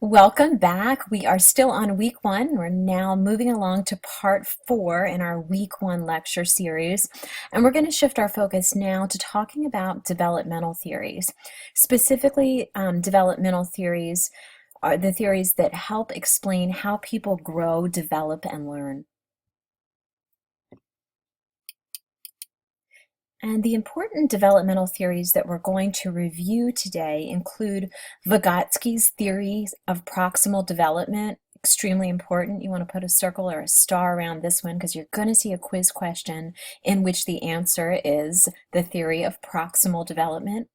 Welcome back. We are still on week one. We're now moving along to part 4 in our week 1 lecture series. And we're going to shift our focus now to talking about developmental theories. Specifically, developmental theories are the theories that help explain how people grow, develop, and learn. And the important developmental theories that we're going to review today include Vygotsky's theory of proximal development, extremely important. You want to put a circle or a star around this one because you're going to see a quiz question in which the answer is the theory of proximal development.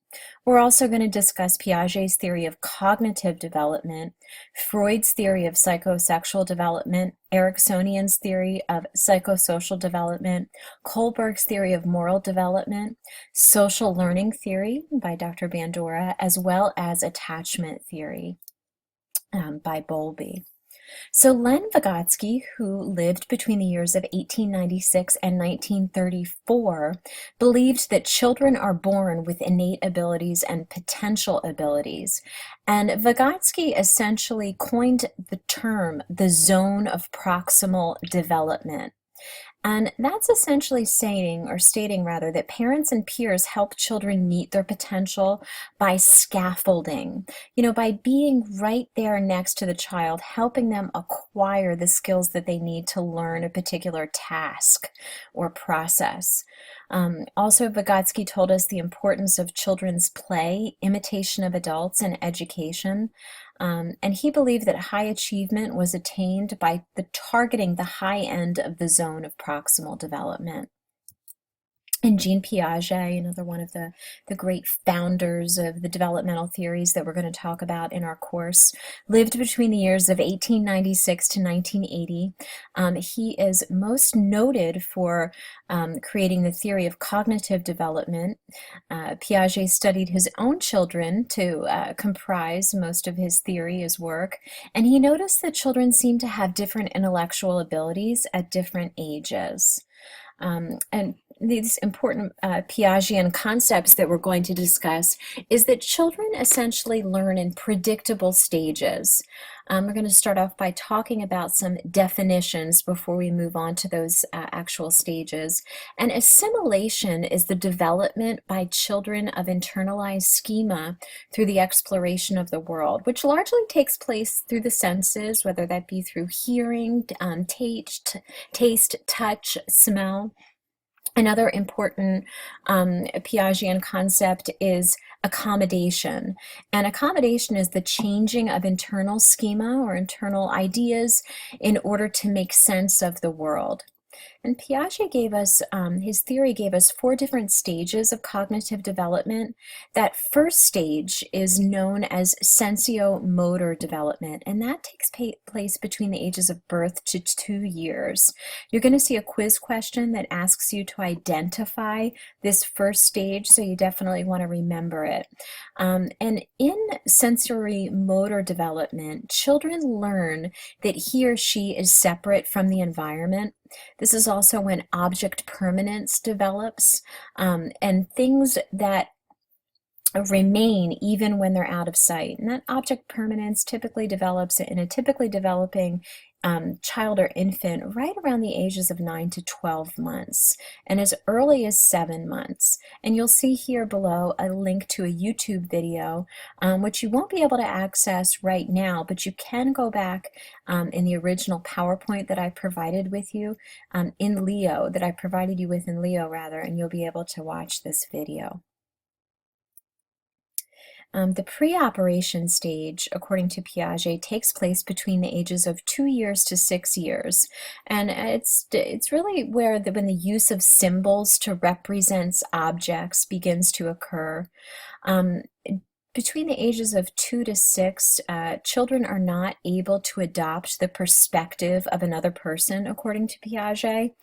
We're also going to discuss Piaget's theory of cognitive development, Freud's theory of psychosexual development, Ericksonian's theory of psychosocial development, Kohlberg's theory of moral development, social learning theory by Dr. Bandura, as well as attachment theory by Bowlby. So Len Vygotsky, who lived between the years of 1896 and 1934, believed that children are born with innate abilities and potential abilities. And Vygotsky essentially coined the term the zone of proximal development. And that's essentially stating rather, that parents and peers help children meet their potential by scaffolding, by being right there next to the child, helping them acquire the skills that they need to learn a particular task or process. Also, Vygotsky told us the importance of children's play, imitation of adults, and education. And he believed that high achievement was attained by targeting the high end of the zone of proximal development. And Jean Piaget, another one of the great founders of the developmental theories that we're going to talk about in our course, lived between the years of 1896 to 1980. He is most noted for creating the theory of cognitive development. Piaget studied his own children to comprise most of his theory, his work, and he noticed that children seem to have different intellectual abilities at different ages. And these important Piagetian concepts that we're going to discuss is that children essentially learn in predictable stages. We're going to start off by talking about some definitions before we move on to those actual stages. And assimilation is the development by children of internalized schema through the exploration of the world, which largely takes place through the senses, whether that be through hearing, taste, touch, smell. Another important Piagetian concept is accommodation. And accommodation is the changing of internal schema or internal ideas in order to make sense of the world. And Piaget gave us, his theory gave us 4 different stages of cognitive development. That first stage is known as sensio-motor development, and that takes place between the ages of birth to 2 years. You're going to see a quiz question that asks you to identify this first stage, so you definitely want to remember it. And in sensory motor development, children learn that he or she is separate from the environment. This is also when object permanence develops, and things that remain even when they're out of sight. And that object permanence typically develops in a typically developing child or infant right around the ages of 9 to 12 months and as early as 7 months. And you'll see here below a link to a YouTube video, which you won't be able to access right now, but you can go back in the original PowerPoint that I provided with you in Leo, and you'll be able to watch this video. The pre-operation stage, according to Piaget, takes place between the ages of 2 years to 6 years. And it's really where when the use of symbols to represent objects begins to occur. Between the ages of 2 to 6, children are not able to adopt the perspective of another person, according to Piaget,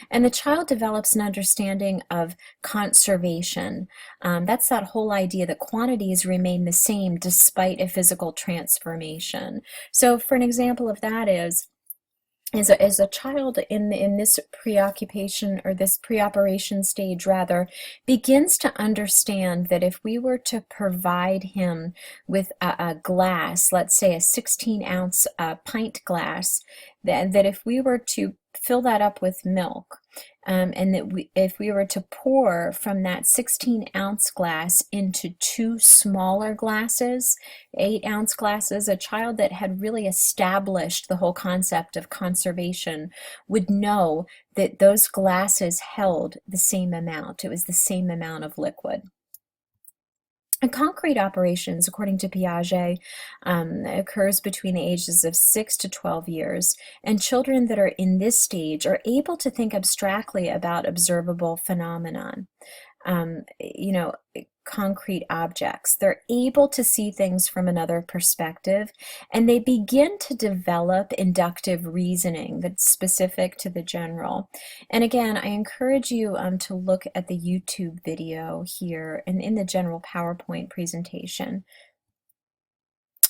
and the child develops an understanding of conservation. That's that whole idea that quantities remain the same despite a physical transformation. So for an example of that is, as a child in this preoccupation, or this preoperation stage rather, begins to understand that if we were to provide him with a glass, let's say a 16-ounce pint glass, that if we were to fill that up with milk, and that if we were to pour from that 16-ounce glass into two smaller glasses, 8-ounce glasses, a child that had really established the whole concept of conservation would know that those glasses held the same amount. It was the same amount of liquid. And concrete operations, according to Piaget, occurs between the ages of 6 to 12 years, and children that are in this stage are able to think abstractly about observable phenomenon. You know, concrete objects. They're able to see things from another perspective, and they begin to develop inductive reasoning that's specific to the general. And again, I encourage you to look at the YouTube video here and in the general PowerPoint presentation.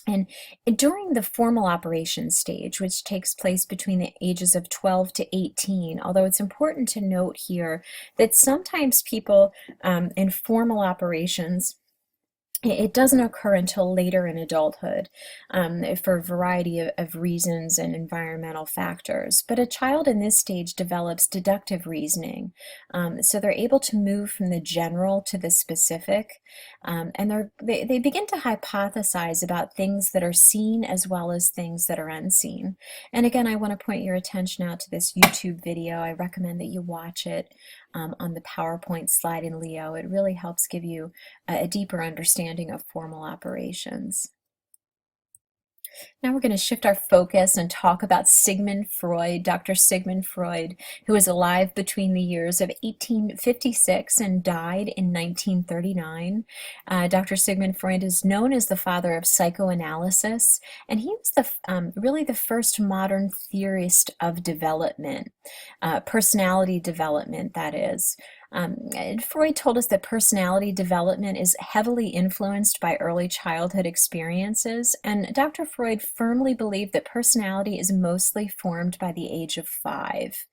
And during the formal operations stage, which takes place between the ages of 12 to 18, although it's important to note here that sometimes people in formal operations, it doesn't occur until later in adulthood for a variety of reasons and environmental factors. But a child in this stage develops deductive reasoning. So they're able to move from the general to the specific, and they begin to hypothesize about things that are seen as well as things that are unseen. And again, I want to point your attention out to this YouTube video. I recommend that you watch it on the PowerPoint slide in Leo. It really helps give you a deeper understanding of formal operations. Now we're going to shift our focus and talk about Sigmund Freud, Dr. Sigmund Freud, who was alive between the years of 1856 and died in 1939. Dr. Sigmund Freud is known as the father of psychoanalysis, and he was really the first modern theorist of development, personality development, that is. Freud told us that personality development is heavily influenced by early childhood experiences, and Dr. Freud firmly believed that personality is mostly formed by the age of 5.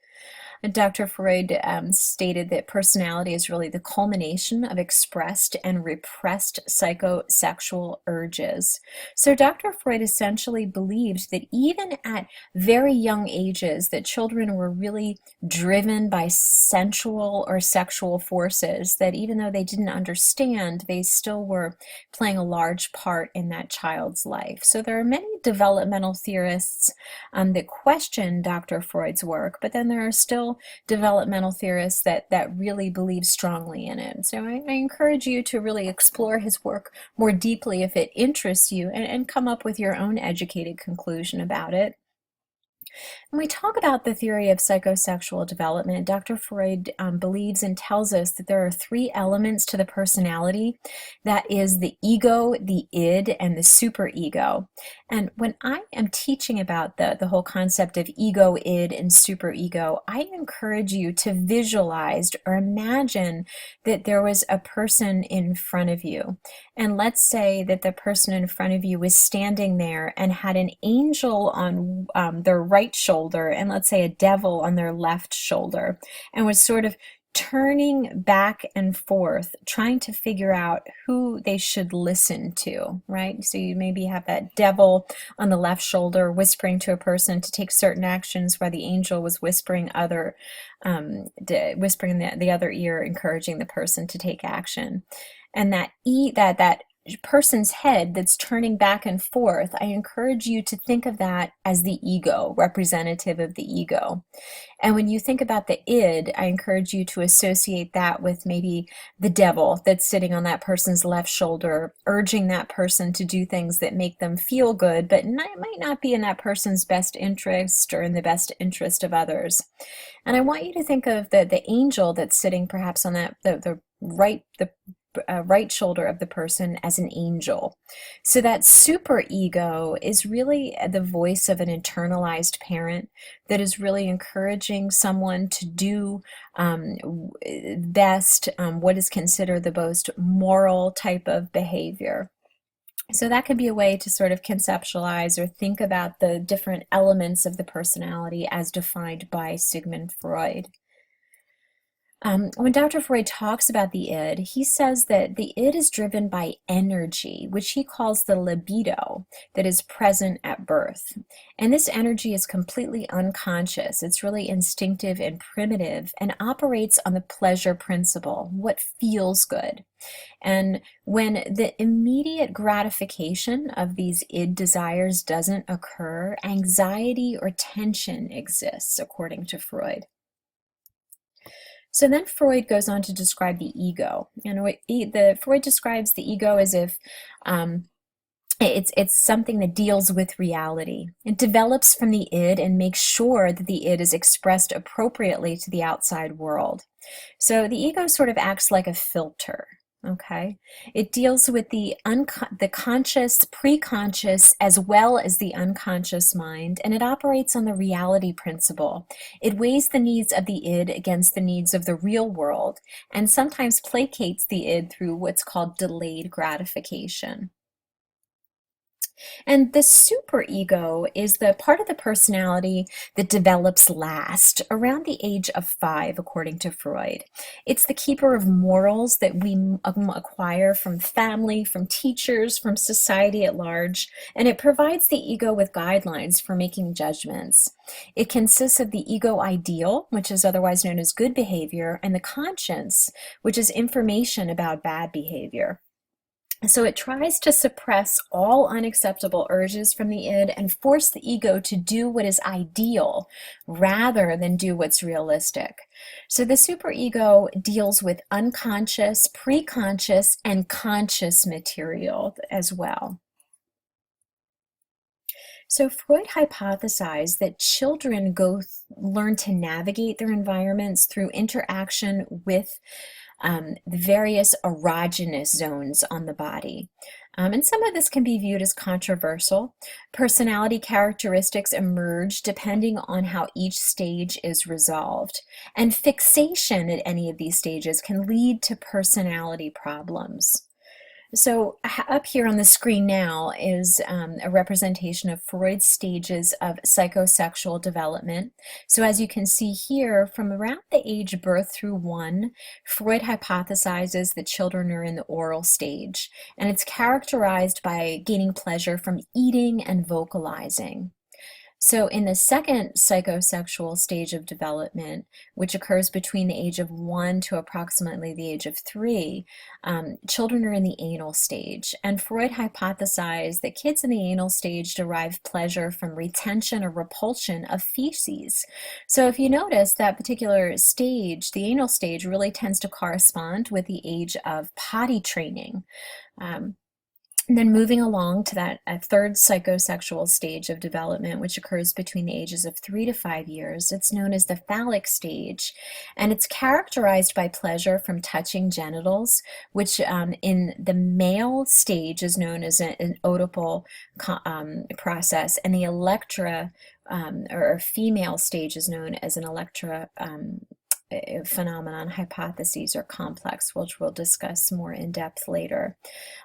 Dr. Freud stated that personality is really the culmination of expressed and repressed psychosexual urges. So Dr. Freud essentially believed that even at very young ages, that children were really driven by sensual or sexual forces, that even though they didn't understand, they still were playing a large part in that child's life. So there are many developmental theorists that question Dr. Freud's work, but then there are still developmental theorists that really believe strongly in it. So I encourage you to really explore his work more deeply if it interests you, and come up with your own educated conclusion about it. When we talk about the theory of psychosexual development, Dr. Freud believes and tells us that there are 3 elements to the personality. That is the ego, the id, and the superego. And when I am teaching about the whole concept of ego, id, and superego, I encourage you to visualize or imagine that there was a person in front of you. And let's say that the person in front of you was standing there and had an angel on their right shoulder, and let's say a devil on their left shoulder, and was sort of turning back and forth, trying to figure out who they should listen to, right? So you maybe have that devil on the left shoulder whispering to a person to take certain actions, while the angel was whispering whispering in the other ear, encouraging the person to take action. And that person's head that's turning back and forth, I encourage you to think of that as the ego, representative of the ego. And when you think about the id, I encourage you to associate that with maybe the devil that's sitting on that person's left shoulder, urging that person to do things that make them feel good, but might not be in that person's best interest or in the best interest of others. And I want you to think of the angel that's sitting perhaps on the right shoulder of the person as an angel. So that superego is really the voice of an internalized parent that is really encouraging someone to do best, what is considered the most moral type of behavior. So that could be a way to sort of conceptualize or think about the different elements of the personality as defined by Sigmund Freud. When Dr. Freud talks about the id, he says that the id is driven by energy, which he calls the libido, that is present at birth. And this energy is completely unconscious. It's really instinctive and primitive and operates on the pleasure principle, what feels good. And when the immediate gratification of these id desires doesn't occur, anxiety or tension exists, according to Freud. So then Freud goes on to describe the ego. And Freud describes the ego as if it's something that deals with reality. It develops from the id and makes sure that the id is expressed appropriately to the outside world. So the ego sort of acts like a filter. Okay, it deals with the conscious, pre-conscious, as well as the unconscious mind, and it operates on the reality principle. It weighs the needs of the id against the needs of the real world, and sometimes placates the id through what's called delayed gratification. And the superego is the part of the personality that develops last, around the age of 5, according to Freud. It's the keeper of morals that we acquire from family, from teachers, from society at large, and it provides the ego with guidelines for making judgments. It consists of the ego ideal, which is otherwise known as good behavior, and the conscience, which is information about bad behavior. So it tries to suppress all unacceptable urges from the id and force the ego to do what is ideal rather than do what's realistic. So the superego deals with unconscious, pre-conscious, and conscious material as well. So Freud hypothesized that children learn to navigate their environments through interaction with the various erogenous zones on the body. And some of this can be viewed as controversial. Personality characteristics emerge depending on how each stage is resolved. And fixation at any of these stages can lead to personality problems. So up here on the screen now is a representation of Freud's stages of psychosexual development. So as you can see here, from around the age of birth through 1, Freud hypothesizes that children are in the oral stage, and it's characterized by gaining pleasure from eating and vocalizing. So in the second psychosexual stage of development, which occurs between the age of 1 to approximately the age of 3, children are in the anal stage. And Freud hypothesized that kids in the anal stage derive pleasure from retention or repulsion of feces. So if you notice, that particular stage, the anal stage, really tends to correspond with the age of potty training. And then moving along to that third psychosexual stage of development, which occurs between the ages of 3 to 5 years, it's known as the phallic stage, and it's characterized by pleasure from touching genitals, which in the male stage is known as an oedipal process, and the electra or female stage is known as an electra phenomenon, hypotheses, or complex, which we'll discuss more in depth later.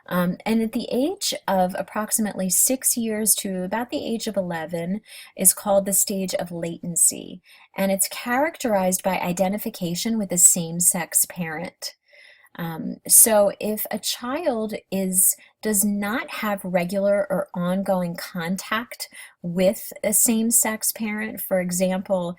And at the age of approximately 6 years to about the age of 11 is called the stage of latency, and it's characterized by identification with a same-sex parent. So if a child does not have regular or ongoing contact with a same-sex parent, for example,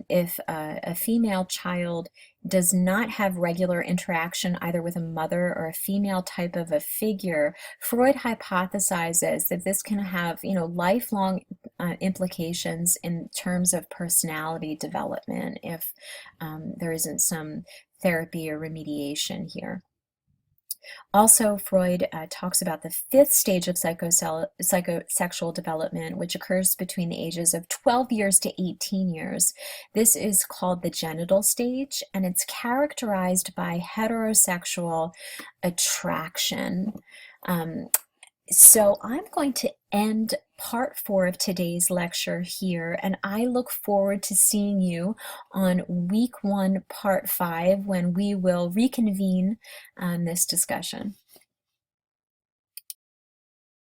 if a female child does not have regular interaction either with a mother or a female type of a figure, Freud hypothesizes that this can have, lifelong implications in terms of personality development if there isn't some therapy or remediation here. Also, Freud talks about the fifth stage of psychosexual development, which occurs between the ages of 12 years to 18 years. This is called the genital stage, and it's characterized by heterosexual attraction. So I'm going to end part 4 of today's lecture here, and I look forward to seeing you on week 1, part 5, when we will reconvene on this discussion.